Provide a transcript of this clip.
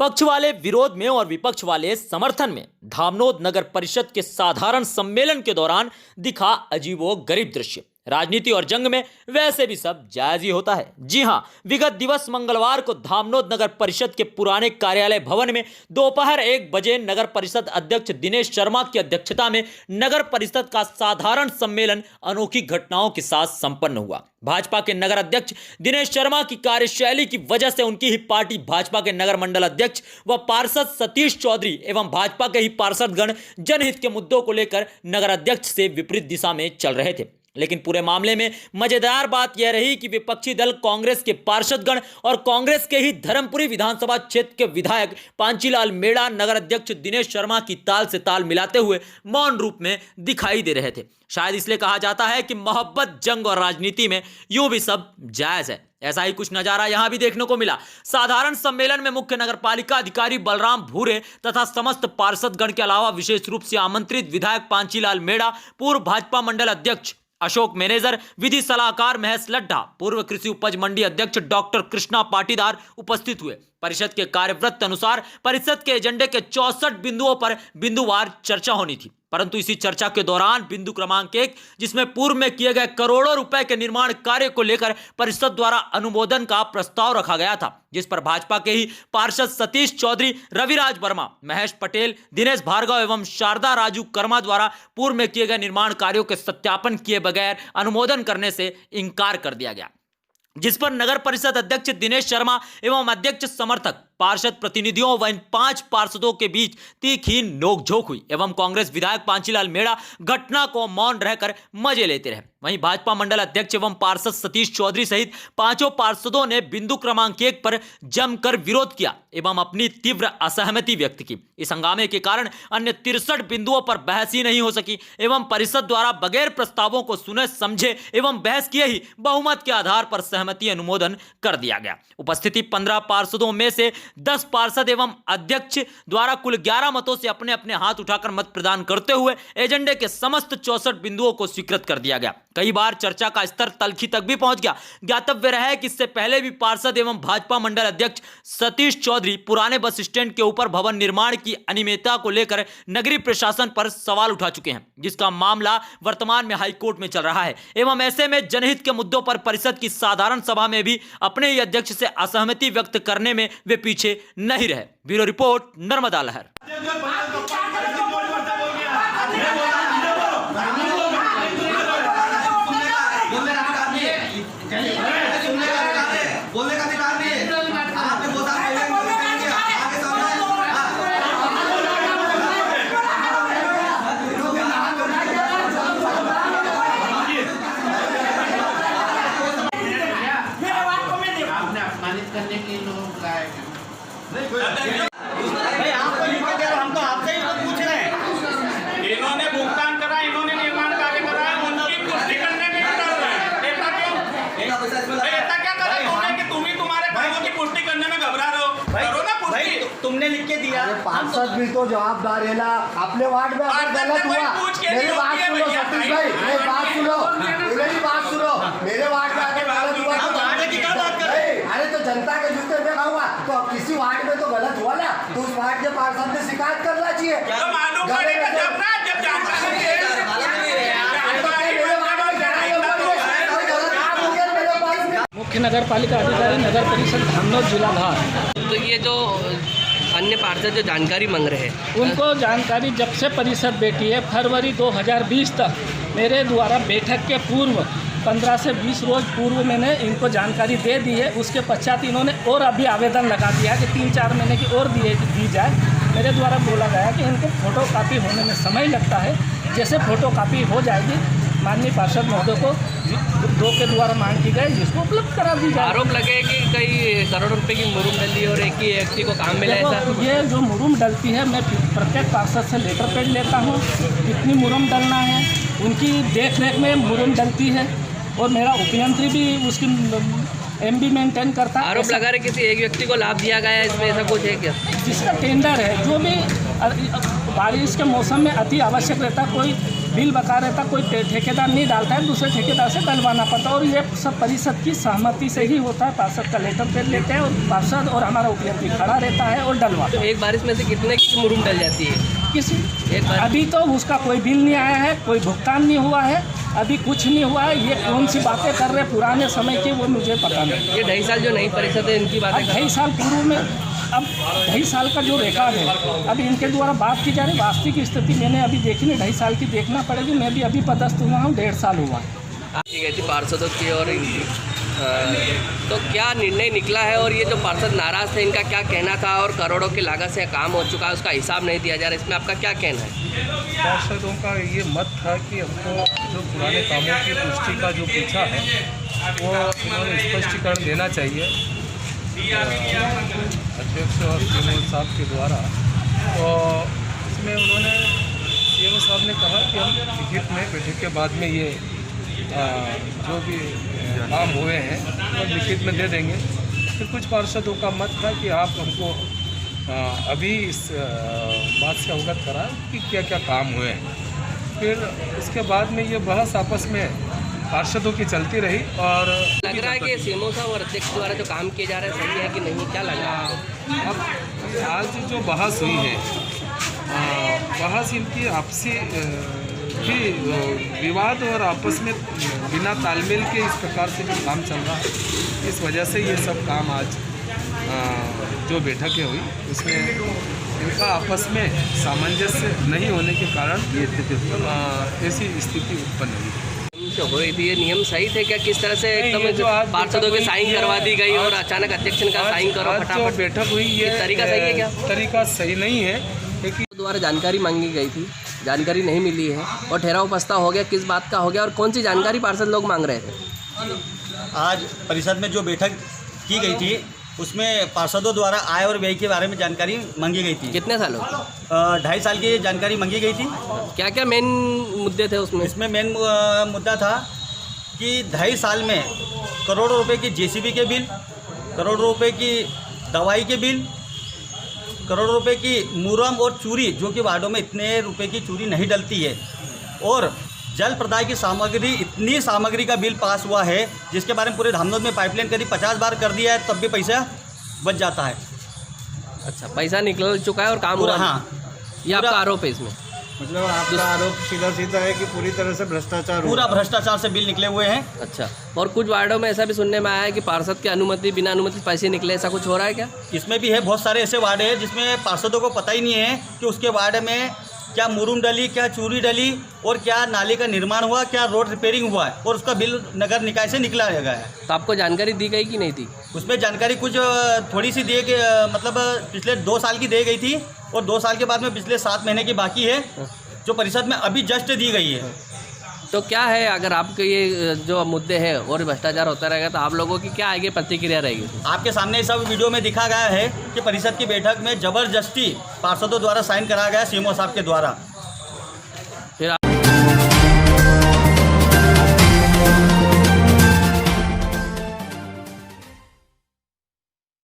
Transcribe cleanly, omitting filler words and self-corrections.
पक्ष वाले विरोध में और विपक्ष वाले समर्थन में धामनोद नगर परिषद के साधारण सम्मेलन के दौरान दिखा अजीबोगरीब दृश्य। राजनीति और जंग में वैसे भी सब जायज ही होता है। जी हां, विगत दिवस मंगलवार को धामनोद नगर परिषद के पुराने कार्यालय भवन में दोपहर 1 बजे नगर परिषद अध्यक्ष दिनेश शर्मा की अध्यक्षता में नगर परिषद का साधारण सम्मेलन अनोखी घटनाओं के साथ संपन्न हुआ। भाजपा के नगर अध्यक्ष दिनेश शर्मा की कार्यशैली की वजह से उनकी ही पार्टी भाजपा के नगर मंडल अध्यक्ष व पार्षद सतीश चौधरी एवं भाजपा के ही पार्षदगण जनहित के मुद्दों को लेकर नगर अध्यक्ष से विपरीत दिशा में चल रहे थे। लेकिन पूरे मामले में मजेदार बात यह रही कि विपक्षी दल कांग्रेस के पार्षदगण और कांग्रेस के ही धर्मपुरी विधानसभा क्षेत्र के विधायक पांचीलाल मेड़ा नगर अध्यक्ष दिनेश शर्मा की ताल से ताल मिलाते हुए मौन रूप में दिखाई दे रहे थे। शायद इसलिए कहा जाता है कि मोहब्बत, जंग और राजनीति में यूं भी सब जायज है। ऐसा ही कुछ नजारा यहां भी देखने को मिला। साधारण सम्मेलन में मुख्य नगरपालिका अधिकारी बलराम भूरे तथा समस्त पार्षदगण के अलावा विशेष रूप से आमंत्रित विधायक पांचीलाल मेड़ा, पूर्व भाजपा मंडल अध्यक्ष अशोक मैनेजर, विधि सलाहकार महेश लड्ढा, पूर्व कृषि उपज मंडी अध्यक्ष डॉक्टर कृष्णा पाटीदार उपस्थित हुए। परिषद के कार्यवृत्त अनुसार परिषद के एजेंडे के 64 बिंदुओं पर बिंदुवार चर्चा होनी थी, परंतु इसी चर्चा के दौरान बिंदु क्रमांक 1, जिसमें पूर्व में किए गए करोड़ों रुपए के निर्माण कार्य को लेकर परिषद द्वारा अनुमोदन का प्रस्ताव रखा गया था, जिस पर भाजपा के ही पार्षद सतीश चौधरी, रविराज वर्मा, महेश पटेल, दिनेश भार्गव एवं शारदा राजू कर्मा द्वारा पूर्व में किए गए निर्माण कार्यों के सत्यापन किए बगैर अनुमोदन करने से इंकार कर दिया गया, जिस पर नगर परिषद अध्यक्ष दिनेश शर्मा एवं अध्यक्ष समर्थक पार्षद प्रतिनिधियों व इन 5 पार्षदों के बीच तीखी नोकझोंक हुई एवं कांग्रेस विधायक पांचीलाल मेड़ा घटना को मौन रहकर मजे लेते रहे। वहीं भाजपा मंडल अध्यक्ष एवं पार्षद सतीश चौधरी सहित 5 पार्षदों ने बिंदु क्रमांक 1 पर जमकर विरोध किया एवं अपनी तीव्र असहमति व्यक्त की। इस हंगामे के कारण अन्य 63 बिंदुओं पर बहस ही नहीं हो सकी एवं परिषद द्वारा बगैर प्रस्तावों को सुने समझे एवं बहस किए ही बहुमत के आधार पर सहमति अनुमोदन कर दिया गया। उपस्थिति 15 पार्षदों में से 10 पार्षद एवं अध्यक्ष द्वारा कुल 11 मतों से अपने अपने हाथ उठाकर मत प्रदान करते हुए एजेंडे के समस्त 64 बिंदुओं को स्वीकृत कर दिया गया। कई बार चर्चा का स्तर तल्खी तक भी पहुंच गया। ज्ञातव्य रहा है कि इससे पहले भी पार्षद एवं भाजपा मंडल अध्यक्ष सतीश चौधरी पुराने बस स्टैंड के ऊपर भवन निर्माण की अनियमितता को लेकर नगरीय प्रशासन पर सवाल उठा चुके हैं, जिसका मामला वर्तमान में हाईकोर्ट में चल रहा है एवं ऐसे में जनहित के मुद्दों पर परिषद की साधारण सभा में भी अपने ही अध्यक्ष से असहमति व्यक्त करने में वे पीछे नहीं रहे। ब्यूरो रिपोर्ट, नर्मदा लहर। करने के लोगों को हम तो आपसे ही पूछ रहे हैं। इन्होंने भुगतान करा, इन्होंने निर्माण कार्य करा, उनकी पुष्टि करने में डर रहे हैं। ऐसा क्यों? ऐसा क्या कर रहे हो कि तुम ही तुम्हारे कामों की पुष्टि करने में घबरा रहे हो? करो ना पुष्टि। तुमने लिख के दिया। पार्षद भी तो जवाबदार है ना। अपने वार्ड में गलत हुआ, मेरी बात सुनो सतीश भाई, मेरी बात सुनो, मेरी बात सुनो। मेरे वार्ड में आगे गलत हुआ तो अरे तो जनता के जूते में हुआ तो अब किसी वार्ड में तो गलत हुआ ना, तो उस वार्ड के पार्षद ने शिकायत करना चाहिए। मुख्य नगर पालिका अधिकारी नगर परिषद धामनोद जिला धार। तो ये जो अन्य पार्षद जो जानकारी मांग रहे हैं, उनको जानकारी जब से परिषद बैठी है फरवरी 2020 तक मेरे द्वारा बैठक के पूर्व 15 से 20 रोज पूर्व मैंने इनको जानकारी दे दी है। उसके पश्चात इन्होंने और अभी आवेदन लगा दिया कि 3-4 महीने की और दी जाए। मेरे द्वारा बोला गया कि इनको फोटोकॉपी होने में समय लगता है। जैसे फोटोकॉपी हो जाएगी माननीय पार्षद महोदय को 2 के द्वारा मांग की गई, जिसको उपलब्ध करा दी जाए। आरोप लगे कि कई करोड़ों रुपए की मुरुम डली और एक ही व्यक्ति को काम मिला है। ये जो मुरुम डलती है मैं प्रत्येक पार्षद से लेटर पैड लेता हूँ, कितनी मुरुम डलना है, उनकी देख रेख में मुरुम डलती है और मेरा उपयंत्री भी उसकी MB मेंटेन करता है। आरोप लगा रहे किसी एक व्यक्ति को लाभ दिया गया है, इसमें ऐसा कुछ है क्या? जिसका टेंडर है, जो भी बारिश के मौसम में अति आवश्यक रहता, कोई बिल बका रहता, कोई ठेकेदार नहीं डालता है, दूसरे ठेकेदार से डलवाना पड़ता है। और ये सब परिषद की सहमति से ही होता है। पार्षद का लेटर दे लेते हैं और पार्षद और हमारा उपयंत्री खड़ा रहता है और डलवाता है। एक बारिश में से कितने की मुरुम डल जाती है? किसी एक बार अभी तो उसका कोई बिल नहीं आया है, कोई भुगतान नहीं हुआ है, अभी कुछ नहीं हुआ है। ये कौन सी बातें कर रहे पुराने समय की, वो मुझे पता नहीं। ये 2.5 साल जो नई परिषद है इनकी बातें 2.5 साल पूर्व में, अब 2.5 साल का जो रिकॉर्ड है अभी इनके द्वारा बात की जा रही। वास्तविक स्थिति मैंने अभी देखी नहीं, 2.5 साल की देखना पड़ेगी। मैं भी अभी पदस्थ हुआ हूँ, 1.5 साल हुआ है। आपकी गई थी पार्षदों की और इनकी, तो क्या निर्णय निकला है? और ये जो पार्षद नाराज थे, इनका क्या कहना था? और करोड़ों की लागत से काम हो चुका है, उसका हिसाब नहीं दिया जा रहा, इसमें आपका क्या कहना है? पार्षदों का ये मत था कि हमको जो पुराने कामों की पुष्टि का जो पूछा है वो उन्होंने स्पष्टीकरण देना चाहिए अध्यक्ष और सीएम साहब के द्वारा। तो इसमें उन्होंने सीएम साहब ने कहा कि हम लिखित में बैठक के बाद में ये जो भी काम हुए हैं वो लिखित में दे देंगे। फिर कुछ पार्षदों का मत था कि आप हमको अभी इस बात से अवगत करा कि क्या क्या काम हुए हैं। फिर उसके बाद में ये बहस आपस में पार्षदों की चलती रही। और लग रहा है कि सीएमओ साहब और अध्यक्ष द्वारा जो काम किए जा रहे हैं सही है कि नहीं, क्या लग रहा है? अब आज जो बहस हुई है, बहस इनकी आपसी भी विवाद और आपस में बिना तालमेल के इस प्रकार से जो काम चल रहा है, इस वजह से ये सब काम आज जो बैठकें हुई उसमें इनका आपस में सामंजस्य नहीं होने के कारण ये ऐसी स्थिति उत्पन्न हुई। जो हो रही थी ये नियम सही थे क्या? किस तरह से एकदम पार्षदों के साइन करवा दी गई और अचानक अध्यक्ष ने कहा साइन करो फटाफट? बैठक हुई ये तरीका सही है क्या? तरीका सही नहीं है, लेकिन द्वारा जानकारी मांगी गई थी, जानकारी नहीं मिली है और ठहराव प्रस्ताव हो गया। किस बात का हो गया और कौन सी जानकारी पार्षद लोग मांग रहे थे? आज परिषद में जो बैठक की गई थी उसमें पार्षदों द्वारा आय और व्यय के बारे में जानकारी मांगी गई थी। कितने सालों? 2.5 साल की जानकारी मांगी गई थी। क्या क्या मेन मुद्दे थे उसमें? इसमें मेन मुद्दा था कि 2.5 साल में करोड़ों रुपए की जेसीबी के बिल, करोड़ों रुपए की दवाई के बिल, करोड़ों रुपए की मुरम और चूरी, जो कि वार्डों में इतने रुपए की चूरी नहीं डलती है, और जल प्रदाय की सामग्री, इतनी सामग्री का बिल पास हुआ है जिसके बारे में पूरे धामनोद में पाइपलाइन करीब 50 बार कर दिया है, तब भी पैसा बच जाता है। अच्छा, पैसा निकल चुका है और काम पूरा, हुआ? हाँ, ये आपका आरोप है इसमें? मतलब आपका आरोप सीधा है कि पूरी तरह से भ्रष्टाचार, पूरा भ्रष्टाचार से बिल निकले हुए हैं। अच्छा, और कुछ वार्डों में ऐसा भी सुनने में आया है कि पार्षद की अनुमति बिना अनुमति पैसे निकले, ऐसा कुछ हो रहा है क्या? इसमें भी है, बहुत सारे ऐसे वार्ड हैं जिसमें पार्षदों को पता ही नहीं है कि उसके वार्ड में क्या मुरुम डली, क्या चूरी डली, और क्या नाले का निर्माण हुआ, क्या रोड रिपेयरिंग हुआ है, और उसका बिल नगर निकाय से निकला गया है। तो आपको जानकारी दी गई कि नहीं थी? उसमें जानकारी कुछ थोड़ी सी दी गई, मतलब पिछले 2 साल की दी गई थी, और 2 साल के बाद में पिछले 7 महीने की बाकी है जो परिषद में अभी जस्ट दी गई है। तो क्या है, अगर आपके ये जो मुद्दे हैं और भ्रष्टाचार होता रहेगा तो आप लोगों की क्या आगे प्रतिक्रिया रहेगी? आपके सामने सब वीडियो में दिखा गया है कि परिषद की बैठक में जबरदस्ती पार्षदों द्वारा साइन कराया गया सीएमओ साहब के द्वारा।